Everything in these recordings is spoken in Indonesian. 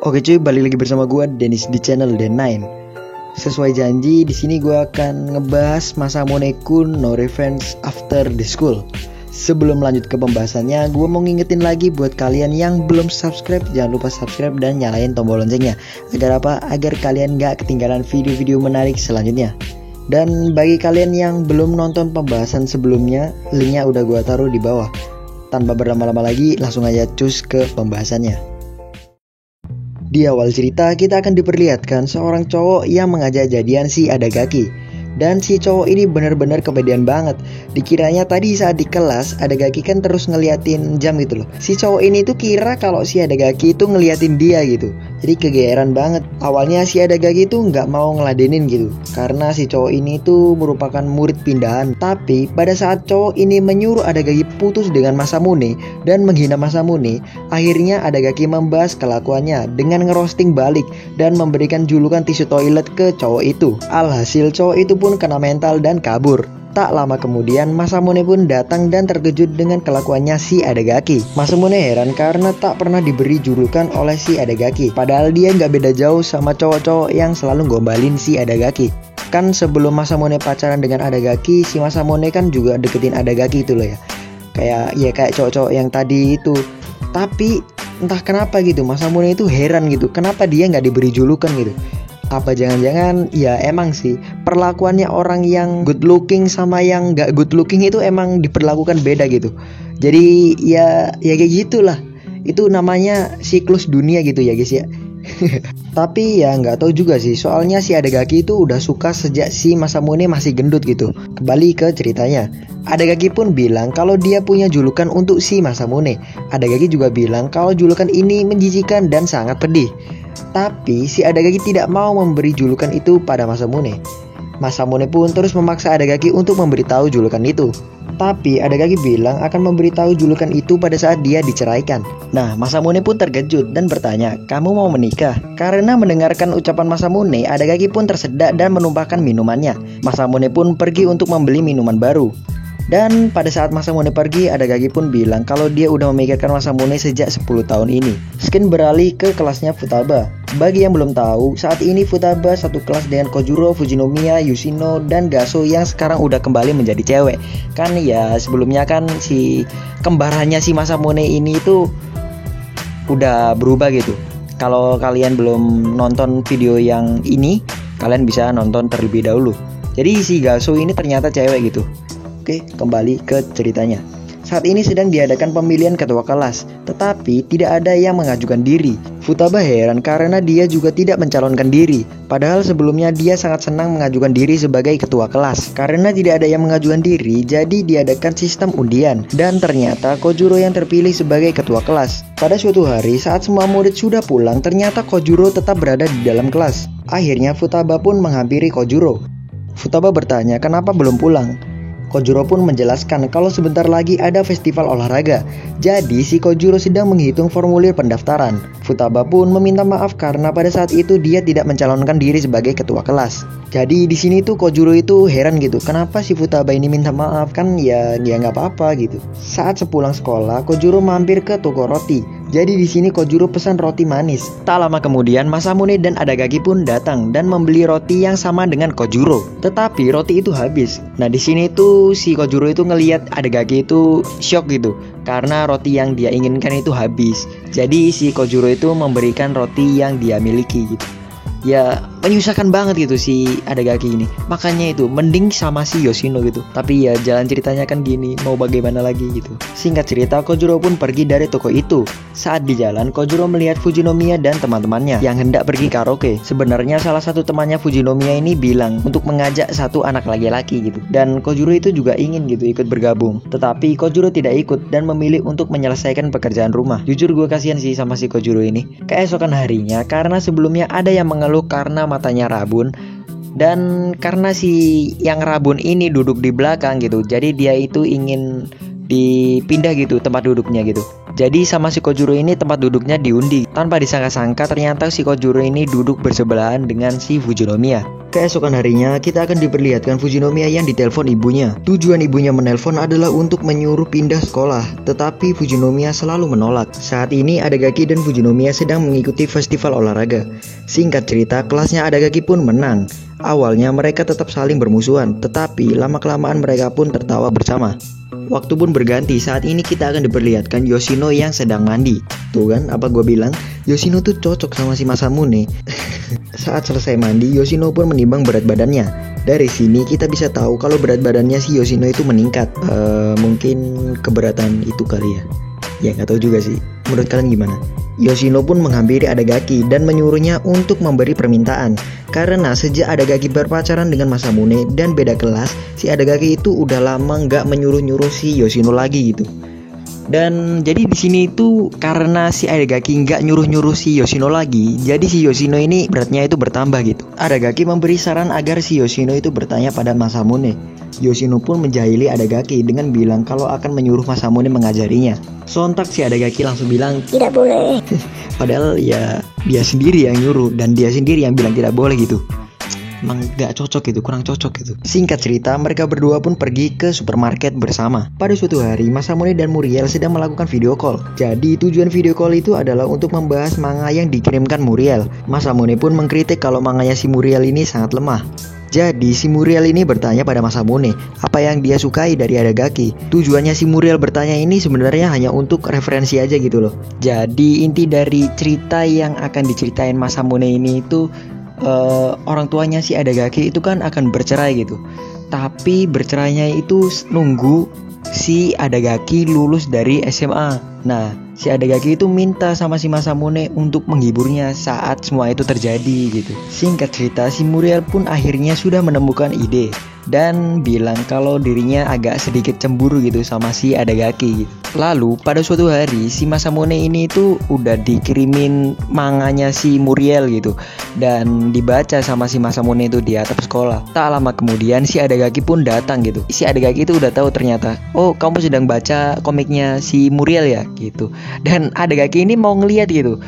Oke cuy, balik lagi bersama gue Dennis di channel Den9. Sesuai janji, di sini gue akan ngebahas Masamune Kun no Revenge After the School. Sebelum lanjut ke pembahasannya, gue mau ngingetin lagi buat kalian yang belum subscribe, jangan lupa subscribe dan nyalain tombol loncengnya. Agar apa? Agar kalian gak ketinggalan video-video menarik selanjutnya. Dan bagi kalian yang belum nonton pembahasan sebelumnya, linknya udah gue taruh di bawah. Tanpa berlama-lama lagi, langsung aja cus ke pembahasannya. Di awal cerita kita akan diperlihatkan seorang cowok yang mengajak jadian si Adagaki. Dan si cowok ini benar-benar kepedean banget. Dikiranya tadi saat di kelas Adagaki kan terus ngeliatin jam gitu loh. Si cowok ini tuh kira kalau si Adagaki itu ngeliatin dia gitu. Jadi kegeeran banget. Awalnya si Adagaki tuh nggak mau ngeladenin gitu, karena si cowok ini tuh merupakan murid pindahan. Tapi pada saat cowok ini menyuruh Adagaki putus dengan Masamune dan menghina Masamune, akhirnya Adagaki membahas kelakuannya dengan ngerosting balik dan memberikan julukan tisu toilet ke cowok itu. Alhasil cowok itu pun kena mental dan kabur. Tak lama kemudian Masamune pun datang dan terkejut dengan kelakuannya si Adagaki. Masamune heran karena tak pernah diberi julukan oleh si Adagaki. Padahal dia nggak beda jauh sama cowok-cowok yang selalu gombalin si Adagaki. Kan sebelum Masamune pacaran dengan Adagaki, si Masamune kan juga deketin Adagaki itu loh ya. Kayak cowok-cowok yang tadi itu. Tapi entah kenapa gitu Masamune itu heran gitu, kenapa dia nggak diberi julukan gitu. Apa jangan-jangan ya emang sih perlakuannya orang yang good looking sama yang gak good looking itu emang diperlakukan beda gitu. Jadi ya kayak gitulah. Itu namanya siklus dunia gitu ya guys ya. Tapi ya nggak tahu juga sih, soalnya si Adagaki itu udah suka sejak si Masamune masih gendut gitu. Kembali ke ceritanya, Adagaki pun bilang kalau dia punya julukan untuk si Masamune. Adagaki juga bilang kalau julukan ini menjijikan dan sangat pedih. Tapi si Adagaki tidak mau memberi julukan itu pada Masamune. Masamune pun terus memaksa Adagaki untuk memberitahu julukan itu. Tapi Adagaki bilang akan memberitahu julukan itu pada saat dia diceraikan. Nah, Masamune pun terkejut dan bertanya, "Kamu mau menikah?" Karena mendengarkan ucapan Masamune, Adagaki pun tersedak dan menumpahkan minumannya. Masamune pun pergi untuk membeli minuman baru. Dan pada saat Masamune pergi, Adagaki pun bilang kalau dia udah memikirkan Masamune sejak 10 tahun ini. Skin beralih ke kelasnya Futaba. Bagi yang belum tahu, saat ini Futaba satu kelas dengan Kojuro, Fujinomiya, Yushino, dan Gaso yang sekarang udah kembali menjadi cewek. Kan ya sebelumnya kan si kembarannya si Masamune ini tuh udah berubah gitu. Kalau kalian belum nonton video yang ini, kalian bisa nonton terlebih dahulu. Jadi si Gaso ini ternyata cewek gitu. Oke, kembali ke ceritanya. Saat ini sedang diadakan pemilihan ketua kelas, tetapi tidak ada yang mengajukan diri. Futaba heran karena dia juga tidak mencalonkan diri. Padahal sebelumnya dia sangat senang mengajukan diri sebagai ketua kelas. Karena tidak ada yang mengajukan diri, jadi diadakan sistem undian. Dan ternyata Kojuro yang terpilih sebagai ketua kelas. Pada suatu hari saat semua murid sudah pulang, ternyata Kojuro tetap berada di dalam kelas. Akhirnya Futaba pun menghampiri Kojuro. Futaba bertanya, "Kenapa belum pulang?" Kojuro pun menjelaskan kalau sebentar lagi ada festival olahraga. Jadi si Kojuro sedang menghitung formulir pendaftaran. Futaba pun meminta maaf karena pada saat itu dia tidak mencalonkan diri sebagai ketua kelas. Jadi di sini tuh Kojuro itu heran gitu, kenapa si Futaba ini minta maaf, kan ya nggak apa-apa gitu. Saat sepulang sekolah, Kojuro mampir ke toko roti. Jadi di sini Kojuro pesan roti manis. Tak lama kemudian Masamune dan Adagaki pun datang dan membeli roti yang sama dengan Kojuro. Tetapi roti itu habis. Nah di sini tuh si Kojuro itu ngelihat Adagaki itu shock gitu, karena roti yang dia inginkan itu habis. Jadi si Kojuro itu memberikan roti yang dia miliki gitu. Ya menyusahkan banget gitu si Adagaki ini. Makanya itu mending sama si Yoshino gitu. Tapi ya jalan ceritanya kan gini, mau bagaimana lagi gitu. Singkat cerita, Kojuro pun pergi dari toko itu. Saat di jalan, Kojuro melihat Fujinomiya dan teman-temannya yang hendak pergi karaoke. Sebenarnya salah satu temannya Fujinomiya ini bilang untuk mengajak satu anak laki-laki gitu. Dan Kojuro itu juga ingin gitu ikut bergabung. Tetapi Kojuro tidak ikut dan memilih untuk menyelesaikan pekerjaan rumah. Jujur gue kasihan sih sama si Kojuro ini. Keesokan harinya, karena sebelumnya ada yang mengeluh karena matanya rabun, dan karena si yang rabun ini duduk di belakang gitu, jadi dia itu ingin dipindah gitu tempat duduknya gitu. Jadi sama si Kojuro ini tempat duduknya diundi. Tanpa disangka-sangka ternyata si Kojuro ini duduk bersebelahan dengan si Fujinomiya. Keesokan harinya kita akan diperlihatkan Fujinomiya yang ditelepon ibunya. Tujuan ibunya menelpon adalah untuk menyuruh pindah sekolah, tetapi Fujinomiya selalu menolak. Saat ini Adagaki dan Fujinomiya sedang mengikuti festival olahraga. Singkat cerita, kelasnya Adagaki pun menang. Awalnya mereka tetap saling bermusuhan, tetapi lama-kelamaan mereka pun tertawa bersama. Waktu pun berganti, saat ini kita akan diperlihatkan Yoshino yang sedang mandi. Tuh kan, apa gue bilang, Yoshino tuh cocok sama si Masamune. Saat selesai mandi, Yoshino pun menimbang berat badannya. Dari sini kita bisa tahu kalau berat badannya si Yoshino itu meningkat. Mungkin keberatan itu kali ya. Ya nggak tahu juga sih. Menurut kalian gimana? Yoshino pun menghampiri Adagaki dan menyuruhnya untuk memberi permintaan. Karena sejak Adagaki berpacaran dengan Masamune dan beda kelas, si Adagaki itu udah lama nggak menyuruh-nyuruh si Yoshino lagi gitu. Dan jadi di sini itu karena si Adagaki nggak nyuruh-nyuruh si Yoshino lagi, jadi si Yoshino ini beratnya itu bertambah gitu. Adagaki memberi saran agar si Yoshino itu bertanya pada Masamune. Yoshino pun menjahili Adagaki dengan bilang kalau akan menyuruh Masamune mengajarinya. Sontak si Adagaki langsung bilang tidak boleh. Padahal ya dia sendiri yang nyuruh dan dia sendiri yang bilang tidak boleh gitu. Emang gak cocok gitu, kurang cocok gitu. Singkat cerita, mereka berdua pun pergi ke supermarket bersama. Pada suatu hari, Masamune dan Muriel sedang melakukan video call. Jadi tujuan video call itu adalah untuk membahas manga yang dikirimkan Muriel. Masamune pun mengkritik kalau manganya si Muriel ini sangat lemah. Jadi si Muriel ini bertanya pada Masamune apa yang dia sukai dari Adagaki. Tujuannya si Muriel bertanya ini sebenarnya hanya untuk referensi aja gitu loh. Jadi inti dari cerita yang akan diceritain Masamune ini itu orang tuanya si Adagaki itu kan akan bercerai gitu. Tapi bercerainya itu nunggu si Adagaki lulus dari SMA. Nah, si Adagaki itu minta sama si Masamune untuk menghiburnya saat semua itu terjadi gitu. Singkat cerita, si Muriel pun akhirnya sudah menemukan ide dan bilang kalau dirinya agak sedikit cemburu gitu sama si Adagaki gitu. Lalu pada suatu hari si Masamune ini tuh udah dikirimin manganya si Muriel gitu dan dibaca sama si Masamune itu di atap sekolah. Tak lama kemudian si Adagaki pun datang gitu. Si Adagaki itu udah tahu ternyata, oh kamu sedang baca komiknya si Muriel ya gitu. Dan Adagaki ini mau ngeliat gitu.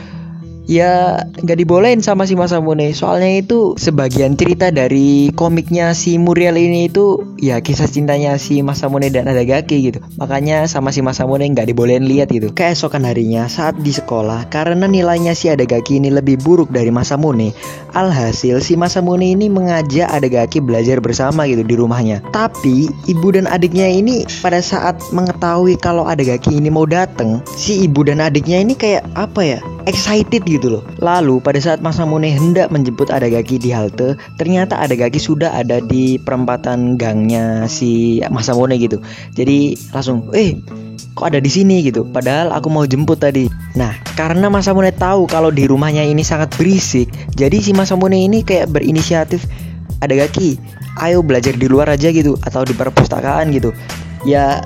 Ya gak dibolehin sama si Masamune. Soalnya itu sebagian cerita dari komiknya si Muriel ini itu ya kisah cintanya si Masamune dan Adagaki gitu. Makanya sama si Masamune gak dibolehin lihat gitu. Keesokan harinya saat di sekolah, karena nilainya si Adagaki ini lebih buruk dari Masamune, alhasil si Masamune ini mengajak Adagaki belajar bersama gitu di rumahnya. Tapi ibu dan adiknya ini pada saat mengetahui kalau Adagaki ini mau datang, si ibu dan adiknya ini kayak apa ya, excited gitu loh. Lalu pada saat Masamune hendak menjemput Adagaki di halte, ternyata Adagaki sudah ada di perempatan gangnya si Masamune gitu. Jadi langsung, kok ada di sini gitu. Padahal aku mau jemput tadi. Nah, karena Masamune tahu kalau di rumahnya ini sangat berisik, jadi si Masamune ini kayak berinisiatif, Adagaki, ayo belajar di luar aja gitu atau di perpustakaan gitu. Ya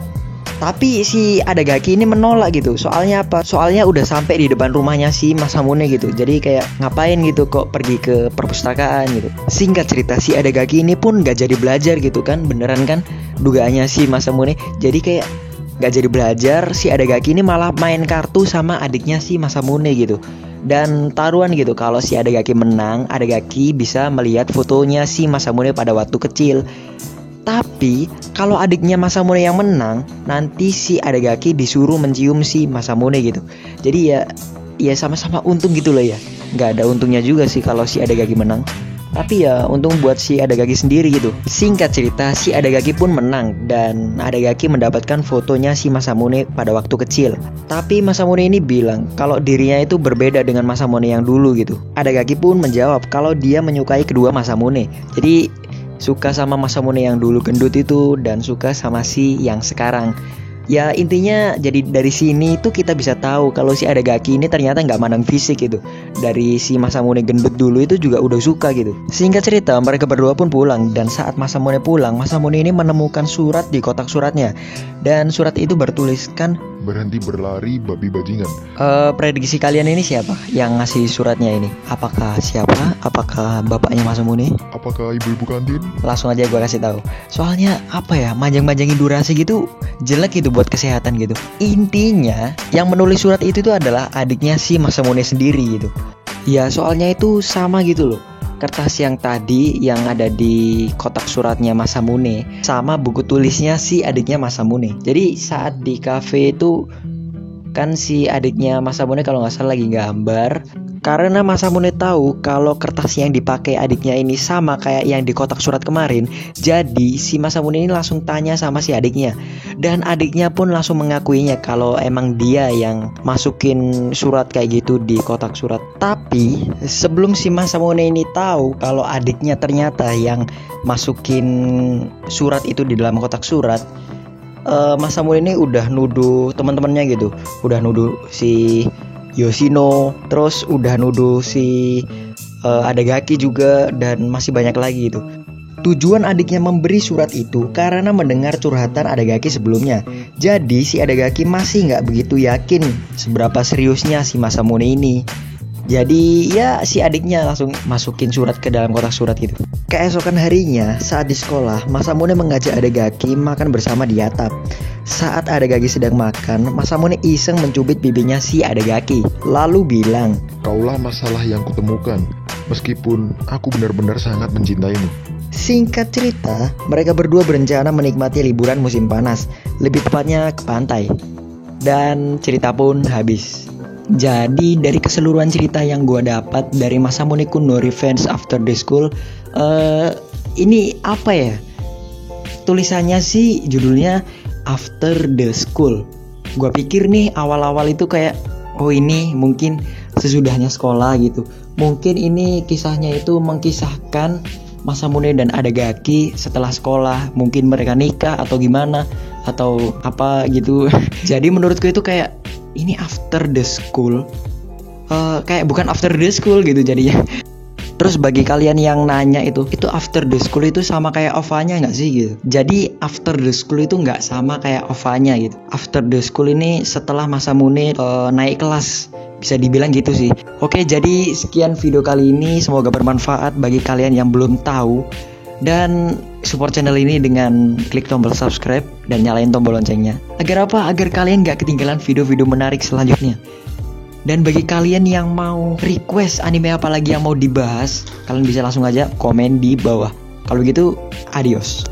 tapi si Adagaki ini menolak gitu. Soalnya apa? Soalnya udah sampai di depan rumahnya si Masamune gitu. Jadi kayak ngapain gitu kok pergi ke perpustakaan gitu. Singkat cerita si Adagaki ini pun gak jadi belajar gitu kan. Beneran kan dugaannya si Masamune. Jadi kayak gak jadi belajar. Si Adagaki ini malah main kartu sama adiknya si Masamune gitu. Dan taruhan gitu, kalau si Adagaki menang, Adagaki bisa melihat fotonya si Masamune pada waktu kecil. Tapi kalau adiknya Masamune yang menang, nanti si Adagaki disuruh mencium si Masamune gitu. Jadi ya sama-sama untung gitu loh ya. Gak ada untungnya juga sih kalau si Adagaki menang. Tapi ya untung buat si Adagaki sendiri gitu. Singkat cerita, si Adagaki pun menang dan Adagaki mendapatkan fotonya si Masamune pada waktu kecil. Tapi Masamune ini bilang kalau dirinya itu berbeda dengan Masamune yang dulu gitu. Adagaki pun menjawab kalau dia menyukai kedua Masamune. Jadi suka sama Masamune yang dulu gendut itu dan suka sama si yang sekarang. Ya intinya jadi dari sini tuh kita bisa tahu kalau si Adagaki ini ternyata nggak mandang fisik gitu. Dari si Masamune gendut dulu itu juga udah suka gitu. Singkat cerita mereka berdua pun pulang. Dan saat Masamune pulang, Masamune ini menemukan surat di kotak suratnya. Dan surat itu bertuliskan, berhenti berlari babi bajingan. Prediksi kalian ini siapa yang ngasih suratnya ini? Apakah siapa? Apakah bapaknya Masamune? Apakah ibu-ibu kantin? Langsung aja gue kasih tahu. Soalnya apa ya, manjang-manjangin durasi gitu jelek gitu buat kesehatan gitu. Intinya yang menulis surat itu tuh adalah adiknya si Masamune sendiri gitu. Ya soalnya itu sama gitu loh. Kertas yang tadi yang ada di kotak suratnya Masamune sama buku tulisnya si adiknya Masamune. Jadi saat di cafe itu kan si adiknya Masamune kalau nggak salah lagi gambar. Karena Masamune tahu kalau kertas yang dipakai adiknya ini sama kayak yang di kotak surat kemarin, jadi si Masamune ini langsung tanya sama si adiknya. Dan adiknya pun langsung mengakuinya kalau emang dia yang masukin surat kayak gitu di kotak surat. Tapi sebelum si Masamune ini tahu kalau adiknya ternyata yang masukin surat itu di dalam kotak surat, Masamune ini udah nuduh teman-temannya gitu. Udah nuduh si Yoshino, terus udah nuduh si Adagaki juga, dan masih banyak lagi gitu. Tujuan adiknya memberi surat itu karena mendengar curhatan Adagaki sebelumnya. Jadi si Adagaki masih nggak begitu yakin seberapa seriusnya si Masamune ini. Jadi ya si adiknya langsung masukin surat ke dalam kotak surat gitu. Keesokan harinya saat di sekolah, Masamune mengajak Adagaki makan bersama di atap. Saat Adagaki sedang makan, Masamune iseng mencubit pipinya si Adagaki, lalu bilang, Kaulah masalah yang kutemukan, meskipun aku benar-benar sangat mencintaimu. Singkat cerita, mereka berdua berencana menikmati liburan musim panas, lebih tepatnya ke pantai. Dan cerita pun habis. Jadi dari keseluruhan cerita yang gue dapat dari Masamune-kun no Revenge After the School, ini apa ya? Tulisannya sih judulnya After the School. Gue pikir nih awal-awal itu kayak, oh ini mungkin sesudahnya sekolah gitu. Mungkin ini kisahnya itu mengkisahkan Masamune dan Adagaki setelah sekolah, mungkin mereka nikah atau gimana atau apa gitu. Jadi menurutku itu kayak ini after the school, kayak bukan after the school gitu jadinya. Terus bagi kalian yang nanya itu after the school itu sama kayak OVA-nya nggak sih gitu? Jadi after the school itu nggak sama kayak OVA-nya gitu. After the school ini setelah Masamune naik kelas, bisa dibilang gitu sih. Oke, jadi sekian video kali ini, semoga bermanfaat bagi kalian yang belum tahu. Dan support channel ini dengan klik tombol subscribe dan nyalain tombol loncengnya. Agar apa? Agar kalian gak ketinggalan video-video menarik selanjutnya. Dan bagi kalian yang mau request anime apa lagi yang mau dibahas, kalian bisa langsung aja komen di bawah. Kalau gitu, adios.